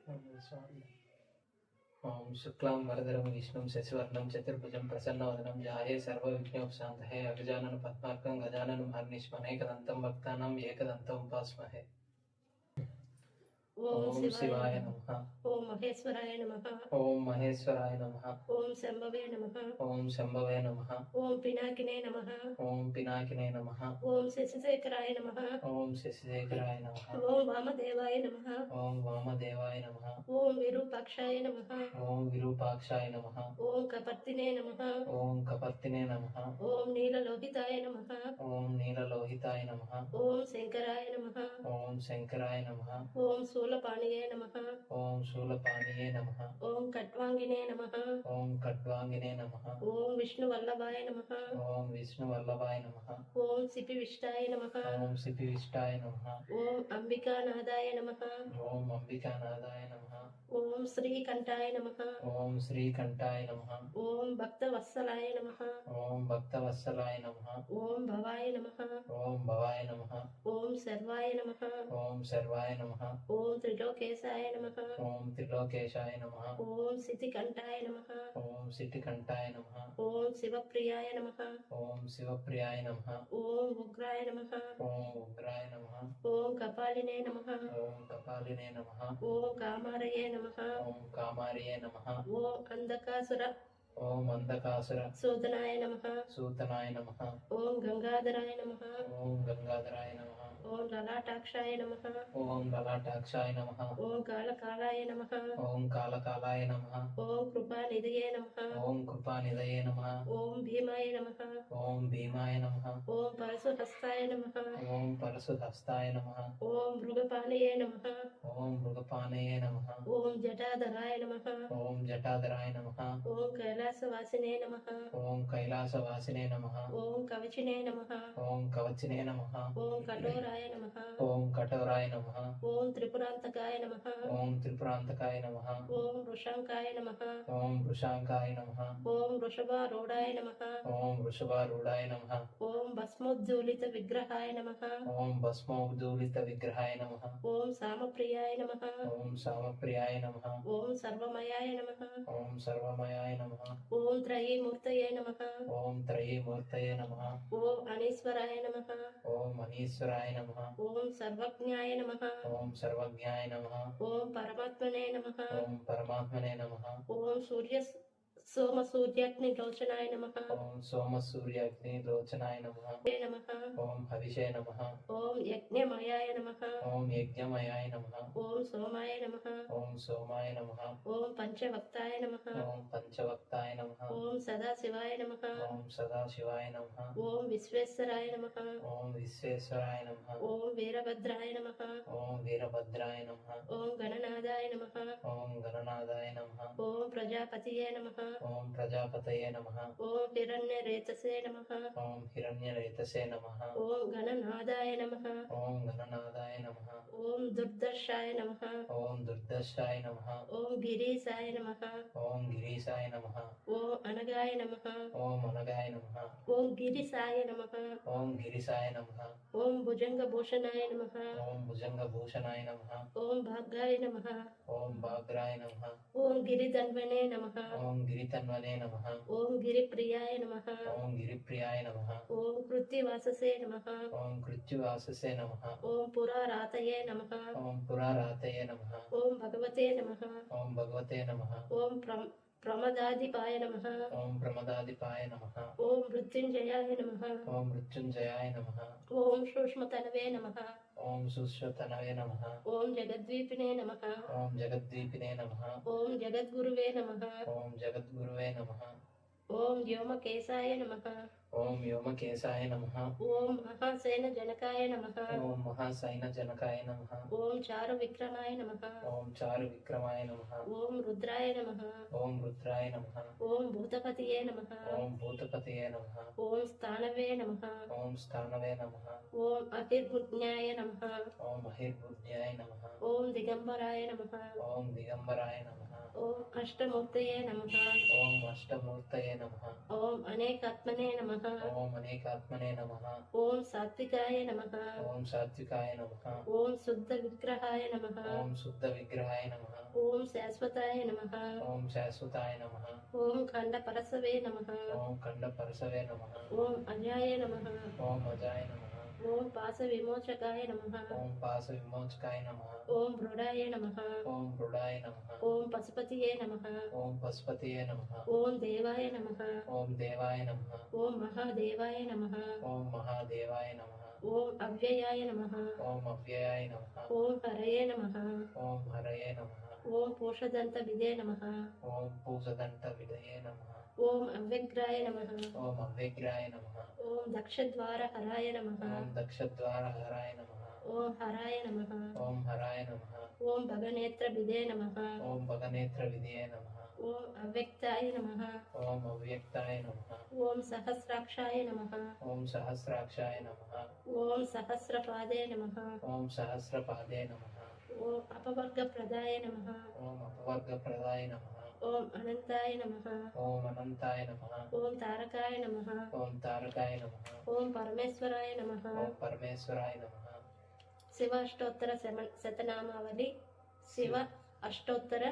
ओम शुक्लां वरदरं विष्णुं शशिवर्णं चतुर्भुजं प्रसन्नवदनं ध्याये सर्वविघ्नोपशान्तये अगजाननं पद्मार्कं गजाननं हर्निशमनेकदन्तं भक्तानां एकदन्तं उपास्महे। ओम शिवाय नमः। ओम महेश्वराय नमः। ओम महेश्वराय नमः। ओम शंभवे नमः। ओम शंभवे नमः। ओम पिनाकिने नमः। ओम पिनाकिने नमः। ओम शशिशेखराय नमः। ओम शशिशेखराय नमः। ओम वामदेवाय नमः। ओम वामदेवाय नमः। ओम विरूपाक्षाय नमः। ओम विरूपाक्षाय नमः। ओम कपर्दिने नमः। ओम कपर्दिने नमः। ओम नीललोहिताय नमः। ओम नीललोहिताय नमः। ओम शंकराय नमः। ओम शंकराय नमः। ओम शूलपाणिये नमः। ओम शूलपाणिये नमः। ओम खट्वांगिने नमः। ओम खट्वांगिने नमः। ओम विष्णुवल्लभाय नमः। ओम विष्णुवल्लभाय नमः। ओम सिपिविष्टाय नमः। ओम सिपिविष्टाय नमः। ओम अंबिकानादाय नमः। ओम अंबिकानादाय नमः। ओम श्रीकंठाय नमः। ओम श्रीकंठाय नमः। ओम भक्तवत्सलाय नमः। ओम भक्तवत्सलाय नमः। ओम भवाय नमः। ओम भवाय नमः। ओम सर्वाय नमः। ओम सर्वाय नमः। ओम त्रिलोकेशाय नमः। ओम त्रिलोकेशाय नमः। ओम सिद्धिकंठाय नमः। ओम सिद्धिकंठाय नमः। ओम शिवप्रियाय नमः। ओम शिवप्रियाय नमः। ओम उग्राय नमः। ओम उग्राय नमः। ओम कपालिने नमः। ओम कपालिने नमः। ओम कामारये नमः। ओम कामार्ये नमः। ओम अंधकासुर ओम अंधकासुर सूदनाय नमः। सूतनाय नमः। ओम गंगाधराय नमः। ओम गंगाधराय नमः। ओम ललाटाक्षाय नमः। ओम ललाटाक्षाय नमः। ओम कालकालाय नमः। ओम कालकालाय नमः। ओम कृपानिधये नमः। ओम कृपानिधये नमः। ओम भीमाय नमः। ओम भीमाय नमः। ओम परशुहस्ताय नमः। ओम परशुहस्ताय नमः। ओम मृगपाणये नमः। ओम मृगपाणये नमः। ओम जटाधराय नमः। ओम जटाधराय नमः। ओम कैलासवासिने नमः। ओम कैलासवासिने नमः। ओम कवचिने नमः। ओम कवचिने नमः। ओम कठोराय नमः। ओम कठोराय नमः। ओम त्रिपुरांतकाय नमः। ओम त्रिपुरांतकाय नमः। ओम वृषंकाय नमः। ओम वृषांकाय नमः। ओम वृषभारूढ़ाय नमः। ओम वृषभारूढ़ाय नमः। ओम भस्मोज्ज्वलित विग्रहाय नमः। ओम भस्मोज्ज्वलित विग्रहाय नमः। ओम सामप्रियाय नमः। ओम सामप्रियाय नमः। ओम सर्वमयाय नमः। ओम सर्वमयाय नमः। ओम त्रयीमूर्तये नमः। ओम त्रयीमूर्तये नमः। ओम अनीश्वराय नमः। ओम अनीश्वराय नमः। ओम सर्वज्ञाय नमः। ओम सर्वज्ञाय नमः। ओम परमात्मने नमः। ओम परमात्मने नमः। ओम सूर्य सोम सूर्याग्निलोचनाय नमः। ओम सोम सूर्याग्नि लोचनाय नमः। नमः। ओम हविषे नमः। ओम यज्ञमयाय नमः। ओम यज्ञमयाय नमः। ओम सोमाय नमः। ओम सोमाय नमः। ओम पंचभक्ताय नमः। ओम पंचवक्ताय नमः। ओम सदाशिवाय नमः। ओम सदाशिवाय नमः। ओम विश्वेश्वराय नमः। ओम विश्वेश्वराय नमः। ओम वीरभद्राय नमः। ओम वीरभद्राय नमः। ओम गणनादाय नमः। ओम गणनादाय नमः। ओम प्रजापतिये नमः। ओम प्रजापतये नमः। ओम हिरण्यरेतसे नमः। ओम हिरण्यरेतसे नमः। ओम गणनादाय नमः। ओम गणनादाय नमः। ओम दुर्दर्शाय नमः। ओम दुर्दर्शाय नमः। ओम गिरीशाय नमः। ओम गिरीशाय नमः। ओम अनगाय नमः। ओम अनगाय नमः। ओम गिरिसाय नमः। ओम गिरिशाय नमः। ओम भुजंगभूषणाय नमः। ओम भुजंगभूषणाय नमः। ओम भागाय नमः। ओम भाग्राय नमः। ओम गिरिधन्वने नमः। ओम गिरितन्वने नमः। ओम गिरिप्रियाय नमः। ओम गिरिप्रियाय नमः। ओम कृत्तिवाससे नमः। ओम कृत्युवाससे नमः। ओम पुरारातये नमः। ओम पुरारातये नमः। ओम भगवते नमः। ओम भगवते नमः। ओम प्रमदाधिपाय नमः। ओम प्रमदाधिपाय नमः। ओम मृत्युंजयाय नमः। ओम मृत्युंजयाय नमः। ओम सूक्ष्मतनवे नमः। ओम सुश्रुतनवे नमः। ओम जगद्वीपिने नमः। ओम जगद्दीपिने नमः। ओम जगद्गुरुवे नमः। ओम जगद्गुरुवे नमः। ओम व्योमकेशाय नमः। ओम व्योमकेशाय नमः। ओम महासेन जनकाय नमः। ओम महासैनजनकाय नमः। ओम चारुविक्रमाय नमः। ओम चारुविक्रमाय नमः। ओम रुद्राय नमः। ओम रुद्राय नमः। ओम भूतपतये नमः। ओम भूतपतये नमः। ओम स्थानवे नमः। ओम स्थानवे नमः। ओम अहिर्बुज्ञाय नमः। ओम महिर्बुद्ध्याय नमः। ओम दिगंबराय नमः। ओम दिगंबराय नमः। ఓం అష్టమూర్తయే నమః. ఓం అష్టమూర్తయే నమః. ఓం అనేకాత్మనే నమః. ఓం అనేకాత్మనే నమః. ఓం సాత్వికాయ నమః. ఓం సాత్వికాయ నమః. ఓం శుద్ధ విగ్రహాయ నమః. ఓం శుద్ధ విగ్రహాయ నమః. ఓం శాశ్వతాయ నమః. ఓం శాశ్వతాయ నమః. ఓం ఖండ పరసవే నమః. ఓం ఖండ పరసవే నమః. ఓం అజాయ నమః. ఓం అజాయ నమః. ఓం పాస విమోచకాయ నమః. ఓం పాస విమోచకాయ నమః. ఓం మృడాయ నమః. ఓం మృడాయ నమః. ఓం పశుపతియే నమః. ఓం పశుపతయే నమః. ఓం దేవాయ నమః. ఓం దేవాయ నమః. ఓం మహాదేవాయ నమః. ఓం మహాదేవాయ నమః. ఓం అవ్యయాయ నమః. ఓం అవ్యయాయ నమః. ఓం హరయే నమః. ఓం హరయే నమః. ఓం పూషదంత విదే నమః. ఓం పూజదంత విదయే నమః. ఓం అవ్యగ్రాయ నమః. ఓం అవ్యగ్రాయ నమః. ఓం దక్షద్వార హరాయ నమః. ఓం దక్షద్వార హరాయ నమః. ఓం హరాయ నమః. ఓం హరాయ నమః. ఓం భగనేత్ర విదే నమః. ఓం భగనేత్ర విదయే నమః. ఓం అవ్యక్తాయ నమః. ఓం అవ్యక్తాయ నమః. ఓం సహస్రాక్షాయ నమః. ఓం సహస్రాక్షాయ నమః. ఓం సహస్రపాదే నమః. ఓం సహస్రపాదే నమః. ఓం అపవర్గప్రదాయ నమః. ఓం అపవర్గప్రదాయ నమః. ఓం అనంతాయ నమః. ఓం అనంతాయ నమః. ఓం తారకాయ నమః. ఓం తారకాయ నమః. ఓం పరమేశ్వరాయ నమః. ఓం పరమేశ్వరాయ నమః. శివ అష్టోత్తర శతనామావళి. శివ అష్టోత్తర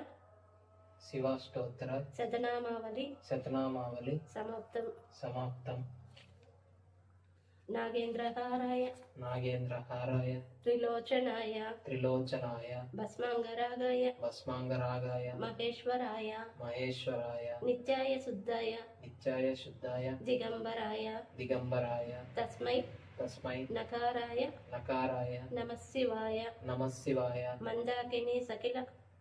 శివాష్టోత్తర శతనామావళి శతనామావళి సమాప్తం. సమాప్తం. నాగేంద్రహారాయ నాగేంద్రహారాయ త్రిలోచనాయ త్రిలోచనాయ భస్మాంగరాగాయ భస్మాంగరాగాయ మహేశ్వరాయ మహేశ్వరాయ నిత్యాయ శుద్ధాయ నిత్యాయ శుద్ధాయ దిగంబరాయ దిగంబరాయ తస్మై తస్మై నకారాయ నకారాయ నమః శివాయ నమః శివాయ మందాకిని సకిల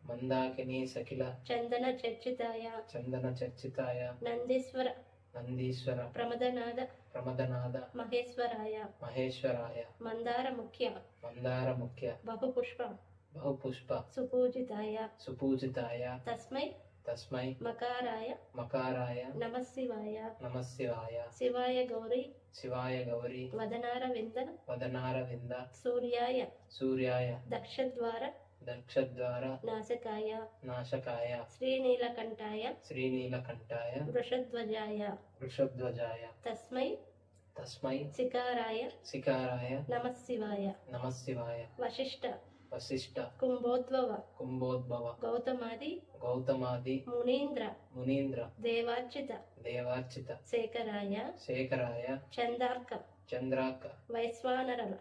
మందాకిని సకిల చందన చర్చితాయ చందన చర్చితాయ నందీశ్వర నందీశ్వర ప్రమదనాద ప్రమదనాద మహేశ్వరాయ మహేశ్వరాయ మందార ముఖ్య మందార ముఖ్య బహుపుష్ప బహుపుష్ప సుపూజితాయ సుపూజితాయ తస్మై తస్మై మకారాయ మకారాయ నమః శివాయ నమః శివాయ శివాయ గౌరీ శివాయ గౌరీ వదనారవింద వదనారవింద సూర్యాయ సూర్యాయ దక్షద్వార దక్షద్వార నాశకాయ నాశకాయ శ్రీనీలకంఠాయ శ్రీనీలకంఠాయ వృషధ్వజాయ వృషధ్వజాయ తస్మై తస్మై శికారాయ శికారాయ నమః శివాయ నమః శివాయ వశిష్ట వశిష్ట కుంభోద్భవ కుంభోద్భవ గౌతమాది గౌతమాది మునీంద్ర మునీంద్ర దేవార్చిత దేవార్చిత శేఖరాయ శేఖరాయ చందార్క చంద్రాక వైశ్వానరల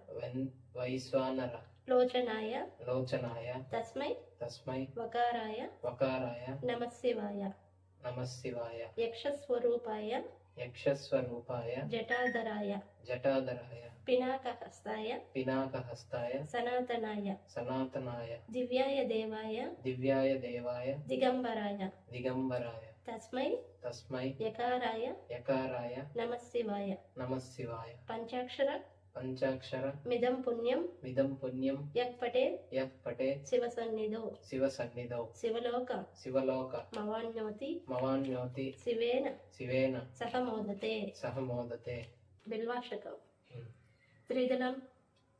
వైశ్వానర లోచనాయ లోచనాయ తస్మై తస్మై వకారాయ వకారాయ నమః శివాయ నమః శివాయ యక్షస్వరూపాయ యక్షస్వరూపాయ జటాధరాయ జటాధరాయ పినాకహస్తాయ పినాకహస్తాయ సనాతనాయ సనాతనాయ దివ్యాయ దేవాయ దివ్యాయ దేవాయ దిగంబరాయ దిగంబరాయ తస్మై తస్మై యకారాయ యకారాయ నమః శివాయ నమః శివాయ పంచాక్షర పంచాక్షర మిదం పుణ్యం మిదం పుణ్యం యః పటే యః పటే శివ సన్నిధౌ శివ సన్నిధౌ శివలోక శివలోక మవాన్యోతి మవాన్యోతి శివేన శివేన సహ మోదతే. సహ మోదతే. బిల్వాషకం. త్రిదళం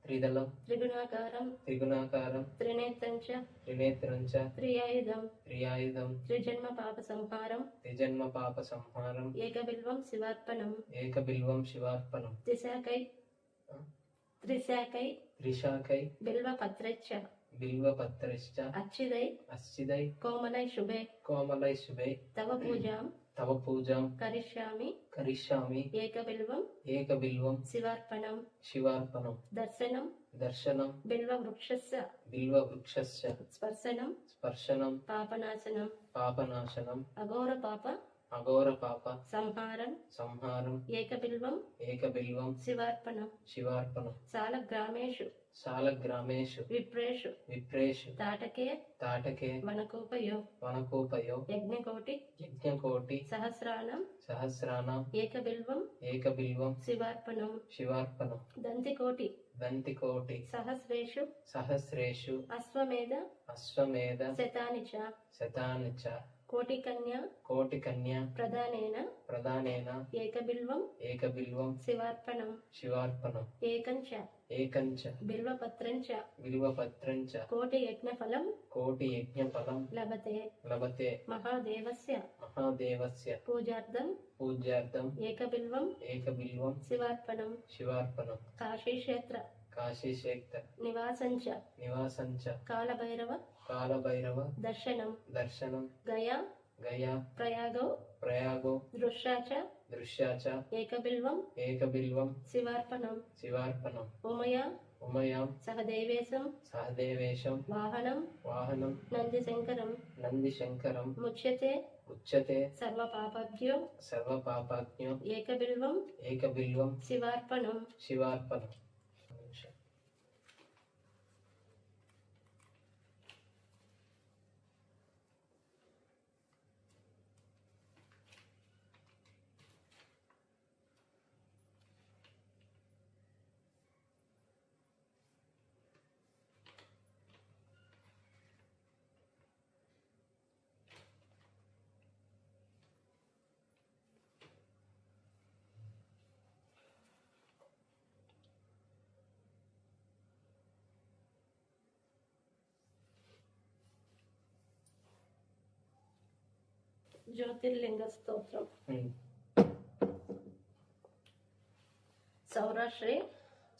త్రిదళం త్రిగుణాకారం త్రిగుణాకారం త్రినేత్రం చ త్రినేత్రం చ త్రియాయుధం త్రియాయుధం త్రిజన్మ పాప సంహారం త్రిజన్మ పాప సంహారం ఏకబిల్వం శివార్పణం ఏకబిల్వం శివార్పణం త్రిశాకై త్రిశాకై త్రిశాకై బిల్వపత్రచ్చ బిల్వపత్రశ్చ అచ్చిదై అశ్చిదై కోమలై శుభే కోమలై శుభై తవ పూజాం తవ పూజాం కరిష్యామి కరిష్యామి ఏకబిల్వం ఏకబిల్వం శివార్పణం శివార్పణం దర్శనం దర్శనం బిల్వవృక్షస్య బిల్వవృక్షస్య స్పర్శనం స్పర్శనం పాపనాశనం పాపనాశనం అఘోర పాప అఘోర పాప సంహారం సంహారం ఏకబిల్వం ఏకబిల్వం శివార్పణం శివార్పణం సాలగ్రామేషు సాలగ్రామేషు విప్రేషు విప్రేషు తాటకే తాటకే వనకోపయో వనకోపయో యజ్ఞకోటి యజ్ఞకోటి సహస్రాణం సహస్రానాం ఏకబిల్వం ఏకబిల్వం శివార్పణం శివార్పణం దంతికోటి దంతికోటి సహస్రేషు సహస్రేషు అశ్వమేధ అశ్వమేధ శతాని చ శతాని చ కోటికన్యా కోటికన్యా ప్రధానేన ప్రధానేన ఏకబిల్వం ఏకబిల్వం శివార్పణం శివార్పణం ఏకంచ ఏకంచ బిల్వపత్రంచ బిల్వపత్రంచ కోటి యజ్ఞఫలం కోటి యజ్ఞఫలం లభతే లభతే మహాదేవస్య మహాదేవస్య పూజార్థం పూజ్యార్థం ఏకబిల్వం ఏకబిల్వం శివార్పణం శివార్పణం కాశీక్షేత్ర కాశీక్షేత్ర నివాసంచ నివాసంచ కాలభైరవ కాలభైరవ దర్శనం దర్శనం గయా గయా ప్రయాగౌ ప్రయాగో దృశ్యాచ దృశ్యాచ ఏకబిల్వం ఏకబిల్వం శివార్పణం శివార్పణం ఉమయా ఉమయాం సహదేవేశం సహదేవేశం వాహనం వాహనం నందిశంకరం నందిశంకరం ముచ్యతే ఉచ్యతే సర్వపాపభ్యో సర్వపాపాజ్ఞో ఏకబిల్వం ఏకబిల్వం శివార్పణం శివార్పణం. జ్యోతిర్లింగ స్తోత్రం. సౌరాష్ట్రే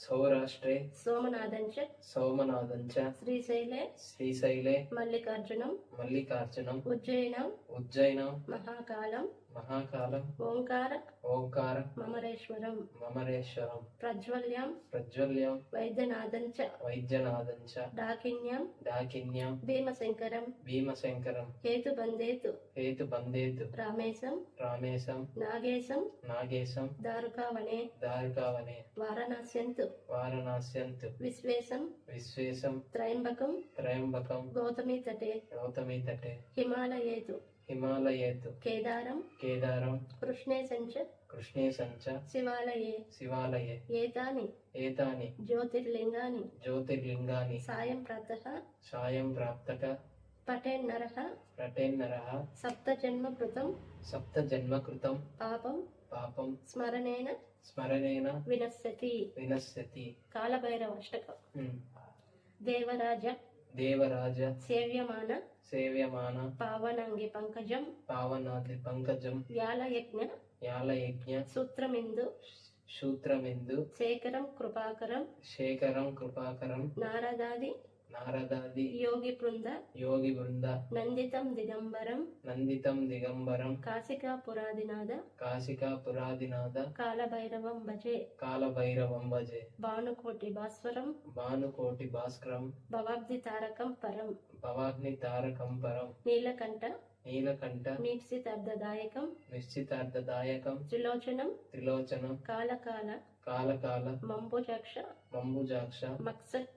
సౌరాష్ట్రే సోమనాథంచ సోమనాథంచ శ్రీశైలే శ్రీశైలే మల్లికార్జునం మల్లికార్జునం ఉజ్జయినం ఉజ్జయినం మహాకాలం మహాకాలం ఓంకార ఓంకార మమరేశ్వరం మమరేశ్వరం ప్రజ్వల్యం ప్రజ్వల్యం వైద్యనాథంచ వైద్యనాథంచ డాకిన్యం డాకిన్యం భీమశంకరం భీమశంకరం హేతుబంధేతు హేతుబంధేతు రామేశం రామేశం నాగేశం నాగేశం దారుకావనే దారుకావనే వారణాస్యంతు వారణాస్యంతు విశ్వేశం విశ్వేశం త్రయంబకం త్రయంబకం గౌతమీ తటే గౌతమీ తటే హిమాలయేతు హిమాలయేతు కేదారం కేదారం కృష్ణేశంచ కృష్ణేశంచ శివాలయే శివాలయే ఏతాని ఏతాని జ్యోతిర్లింగాని జ్యోతిర్లింగాని సాయం ప్రాతః సాయం ప్రాప్తక పఠేన్నరః ప్రటేన్నరః సప్తజన్మకృతం సప్తజన్మకృతం పాపం పాపం స్మరణేన స్మరణేన వినశ్యతి. వినశ్యతి. కాలభైరవాష్టకం. ఉమ్. దేవరాజ దేవరాజ సేవ్యమాన సేవ్యమాన పావనాంగి పంకజం పావనాది పంకజం యాలయజ్ఞ యాలయజ్ఞ సూత్రమిందు శూత్రమిందు శేఖరం కృపాకరం శేఖరం కృపాకరం నారదాది నారదాది యోగి బృంద యోగి బృంద నందితం దిగంబరం నందితం దిగంబరం కాశికా పురాదినాథ కాశికా పురాదినాథ కాలభైరవం భజే కాలభైరవం భజే భానుకోటి భాస్వరం భానుకోటి భాస్కరం భవాబ్ది తారకం పరం భవాగ్ని తారకం పరం నీలకంఠ నీలకంఠ నీప్సితార్థదాయకం నిశ్చితార్థదాయకం త్రిలోచనం త్రిలోచనం కాలకాల కాలకాల మంబుజాక్ష మంబుజాక్ష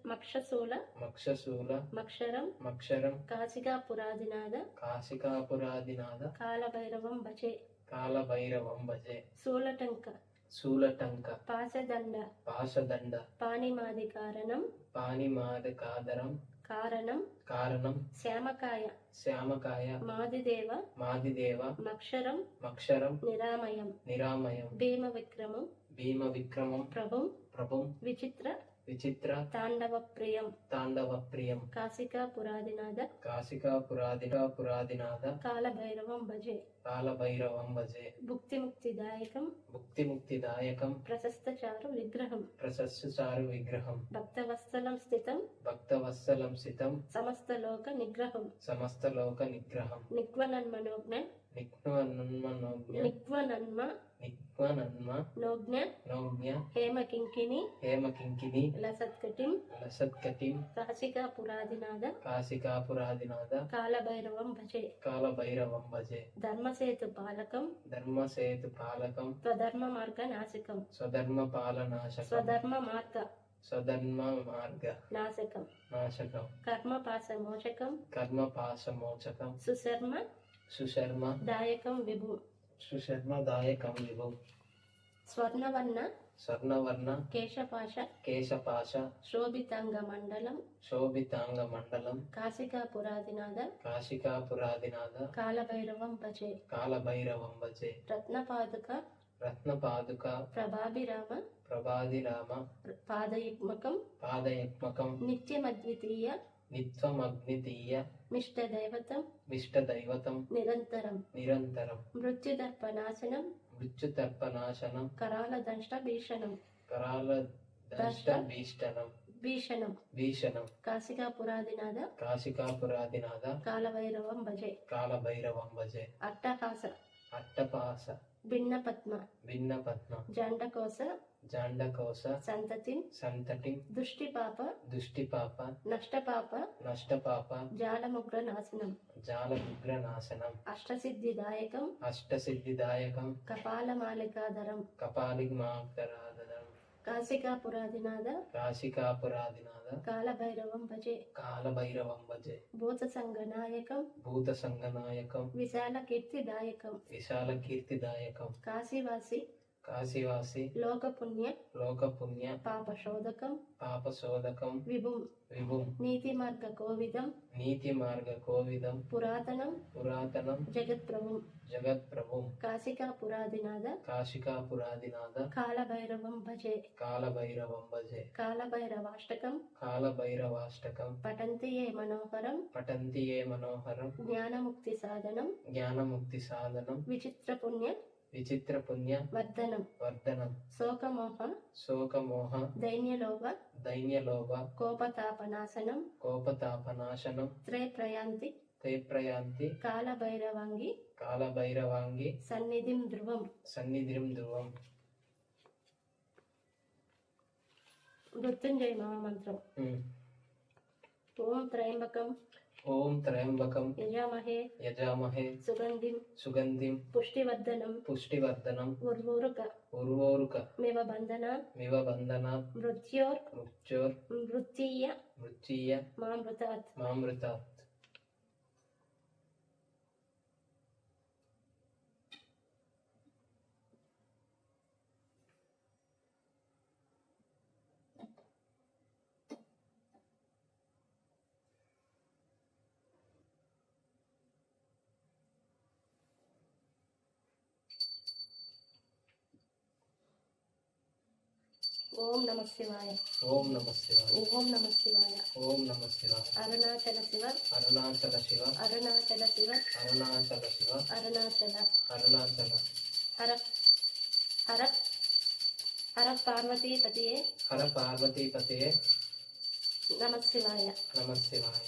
మక్షశూల మక్షశూల మక్షరం మక్షరం కాశికా పురాదినాథ కాశికాపురాదినాథ కాలభైరవం భజే కాలభైరవం భజే శూలటంక శూలటంక పాశదండ పాశదండ పాణిమాది కారణం పాణిమాదకాదరం కారణం కారణం శ్యామకాయ శ్యామకాయ మాదిదేవ మాదిదేవ మక్షరం మక్షరం నిరామయం నిరామయం భీమ విక్రమం భీమ విక్రమం ప్రభుం ప్రభుం విచిత్ర విచిత్ర తాండవ ప్రియం తాండవ ప్రియం కాశికా పురాదినాథ కాశికాపురాదినాథ కాలభైరవం భజే కాలభైరవం భజే భుక్తిముక్తిదాయకం భుక్తిముక్తిదాయకం ప్రశస్తచారు విగ్రహం ప్రశస్సుచారు విగ్రహం భక్తవత్సలం స్థితం భక్తవత్సలం సితం సమస్తలోక నిగ్రహం సమస్తలోక నిగ్రహం నిగ్వనన్మనోజ్ఞ నిక్వనన్మనోజ్ఞ నిగ్వనన్మ నిక్వనన్మ నోజ్ఞ నౌజ్ఞ హేమకింకిని హేమకింకిని లసత్కటిం లసత్కటిం కాశికా పురాదినాథ కాశికాపురాదినాథ కాలభైరవం భజే కాలభైరవం భజే ధర్మసేతు పాలకం ధర్మసేతు పాలకం స్వధర్మ మార్గ నాశకం స్వధర్మ పాలనాశకం స్వధర్మ మార్గ స్వధర్మ మార్గ నాశకం నాశకం కర్మపాస మోచకం కర్మపాశమోచకం సుశర్మ సుశర్మ దాయకం విభు సుశర్మ దాయకం విభు స్వర్ణవర్ణ స్వర్ణవర్ణ కేశపాశ కేశపాశ శోభితాంగ మండలం శోభితాంగ మండలం కాశికాపురాదినాథ కాశికాపురాదినాథ కాలభైరవం భజే కాలభైరవం భజే రత్నపాదుక రత్నపాదుక ప్రభాభిరామ ప్రభాదిరామ పాదయుగ్మకం పాదయుగ్మకం నిత్యమద్వితీయ నిత్యమగ్నితీయ మిష్టదైవతం విష్టదైవతం నిరంతరం నిరంతరం మృత్యుదర్పనాశనం మృత్యుతర్పనాశనం కరాల దంష్ట భీషణం కరాల దష్ట భీష్టనం భీషణం భీషణం కాశికాపురాదినాథ కాశికాపురాదినాథ కాలభైరవం భజే కాలభైరవం భజే అట్టహాస అట్టపాస భిన్నపద్మ భిన్నపద్మ జండకోశ జాండకోశ సంతతిం సంతటి దుష్టిపాప దుష్టిపాప నష్టపాప నష్టపాప జాలముగ్ర నాశనం జాలవిగ్రనాశనం అష్టసిద్ధిదాయకం అష్టసిద్ధిదాయకం కపాలమాలికాధరం కపాలిమాకరాదనం కాశికాపురాదినాథ కాశికాపురాదినాథ కాలభైరవం భజే కాలభైరవం భజే భూతసంగనాయకం భూతసంగనాయకం విశాల కీర్తిదాయకం విశాల కీర్తిదాయకం కాశీవాసి కాశీవాసి లోకపుణ్య లోకపుణ్య పాపశోధకం పాపశోధకం విభుం విభుం నీతి మార్గ కోవిదం నీతి మార్గ కోవిదం పురాతనం పురాతనం జగత్ప్రభుం జగత్ప్రభుం కాశికాపురాదినాథ కాశికాపురాదినాథ కాలభైరవం భజే కాలభైరవం భజే కాలభైరవాష్టకం కాలభైరవాష్టకం పఠంతి ఏ మనోహరం పఠంతి ఏ మనోహరం జ్ఞానముక్తి సాధనం జ్ఞానముక్తి సాధనం విచిత్ర పుణ్య విచిత్ర పుణ్య వర్ధనం వర్ధనం శోకమోహ శోకమోహ దైన్యలోభ దైన్యలోభ కోపతాపనాశనం కోపతాపనాశనం త్రైప్రయాంతి తే ప్రయాంతి కాలభైరవాంగి కాలభైరవాంగి సన్నిధిం ధ్రువం సన్నిధిం ధ్రువం. మృత్యుంజయ మహామంత్రం. ఓం త్రయంబకం ఓం త్రయంబకం యజామహే యజామహే సుగంధిం సుగంధిం పుష్టివర్ధనం పుష్టివర్ధనం ఉర్వూరుక ఉర్వోరుక మివ బంధన మివ బంధన మృత్యోర్ మృత్యోర్ మృత్యీయ మృత్యీయ మామృతాత్. మామృతాత్. ఓం నమ శివాయ. ఓం నమ శివాయ. ఓం నమ శివాయ. ఓం నమ శివాయ. అరుణాచల శివ అరుణాచల శివ అరుణాచల శివ అరుణాచల శివ అరుణాచల అరుణాచల. హర హర హర పార్వతీపతియే హర పార్వతీపతే నమ శివాయ. నమ శివాయ.